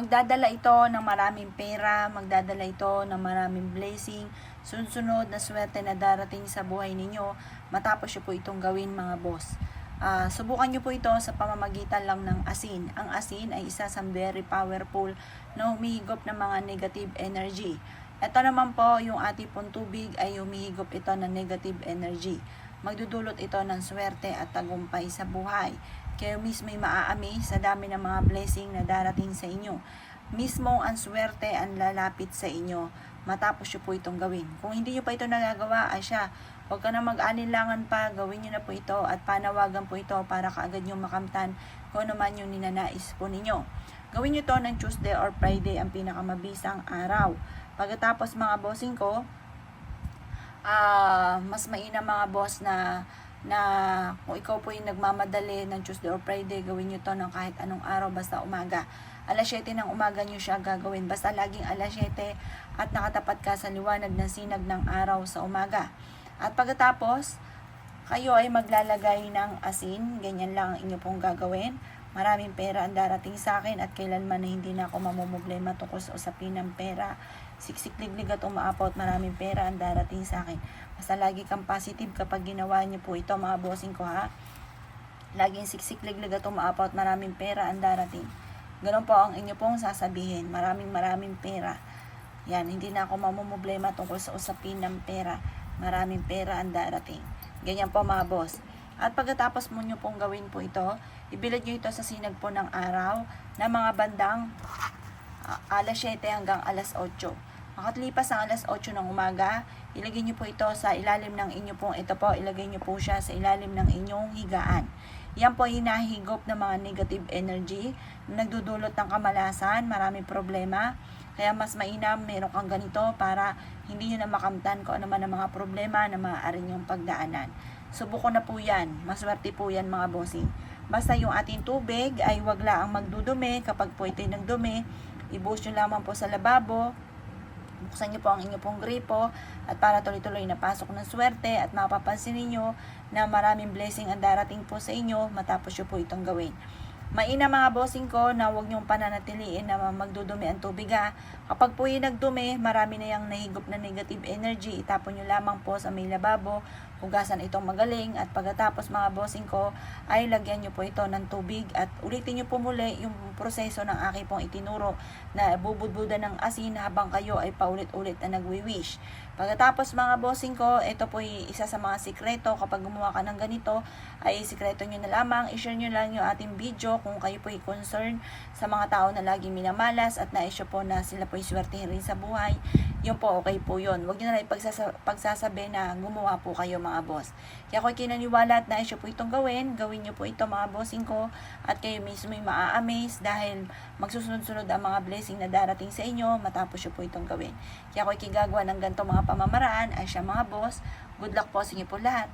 Magdadala ito ng maraming pera, magdadala ito ng maraming blessing, sunod-sunod na swerte na darating sa buhay ninyo matapos nyo po itong gawin mga boss. Subukan nyo po ito sa pamamagitan lang ng asin. Ang asin ay isa sa very powerful na humihigop ng mga negative energy. Ito naman po, yung ating pong tubig ay humihigop ito ng negative energy. Magdudulot ito ng swerte at tagumpay sa buhay. Kayo mismo ay maaami sa dami ng mga blessing na darating sa inyo. Mismo ang swerte ang lalapit sa inyo matapos nyo po itong gawin. Kung hindi nyo pa ito nagagawa, huwag ka na mag-anilangan pa, gawin nyo na po ito at panawagan po ito para kaagad nyo makamtan kung ano man yung ninanais po ninyo. Gawin nyo to ng Tuesday or Friday, ang pinakamabisang araw. Pagkatapos mga bossing ko, mas mainam mga boss na kung ikaw po yung nagmamadali ng Tuesday or Friday, gawin nyo to ng kahit anong araw, basta umaga. Alas 7 ng umaga nyo siya gagawin. Basta laging alas 7 at nakatapat ka sa liwanag ng sinag ng araw sa umaga. At pagkatapos, kayo ay maglalagay ng asin. Ganyan lang ang inyo pong gagawin. Maraming pera ang darating sa akin at kailanman na hindi na ako mamumblema tungkol sa usapin ng pera. Siksik-liglig at umaapot, maraming pera ang darating sa akin. Basta lagi kang positive kapag ginawa niyo po ito mga bossing ko ha. Laging siksik-liglig at umaapot, maraming pera ang darating. Ganun po ang inyo pong sasabihin. Maraming pera. Yan, hindi na ako mamumblema tungkol sa usapin ng pera. Maraming pera ang darating. Ganyan po mga boss. At pagkatapos mo nyo pong gawin po ito, ibilad nyo ito sa sinag po ng araw na mga bandang alas 7 hanggang alas 8. Makatlipas ang alas 8 ng umaga, ilagay nyo po ito sa ilalim ng inyo pong ilagay nyo po siya sa ilalim ng inyong higaan. Yan po hinahigop ng mga negative energy, nagdudulot ng kamalasan, maraming problema. Kaya mas mainam meron kang ganito para hindi nyo na makamtan kung ano man ang mga problema na maaari nyong pagdaanan. Subuko na po yan. Maswerte po yan mga bossing. Basta yung ating tubig ay wag lang magdudumi. Kapag po ito'y nagdumi, ibuhos nyo lamang po sa lababo. Buksan nyo po ang inyo pong gripo at para tuloy-tuloy na pasok ng swerte at mapapansin niyo na maraming blessing ang darating po sa inyo matapos nyo po itong gawin. Mainam mga bossing ko na huwag niyong pananatiliin na magdudumi ang tubig ha. Kapag po yung nagdumi, marami na yung nahigop na negative energy. Itapon nyo lamang po sa may lababo, hugasan itong magaling at pagkatapos mga bossing ko ay lagyan nyo po ito ng tubig at ulitin nyo po muli yung proseso ng aking pong itinuro na bubudbudan ng asin habang kayo ay paulit-ulit na nagwi-wish. Pagkatapos mga bossing ko, ito po isa sa mga sikreto. Kapag gumawa ka ng ganito, ay sikreto nyo na lamang. I-share nyo lang yung ating video kung kayo po ay concern sa mga tao na laging minamalas at naisyo po na sila po ay swertehin rin sa buhay. Yun po, okay po yun. Huwag nyo na lang pagsasabi na gumawa po kayo mga boss. Kaya ako'y kinaniwala at naisyo po itong gawin. Gawin nyo po ito mga bossing ko at kayo mismo ay maa-amaze dahil magsusunod-sunod ang mga blessing na darating sa inyo matapos nyo po itong gawin. Kaya ako'y kigagawa ng ganito mga pamamaraan ay siya mga boss. Good luck po sa inyo po lahat.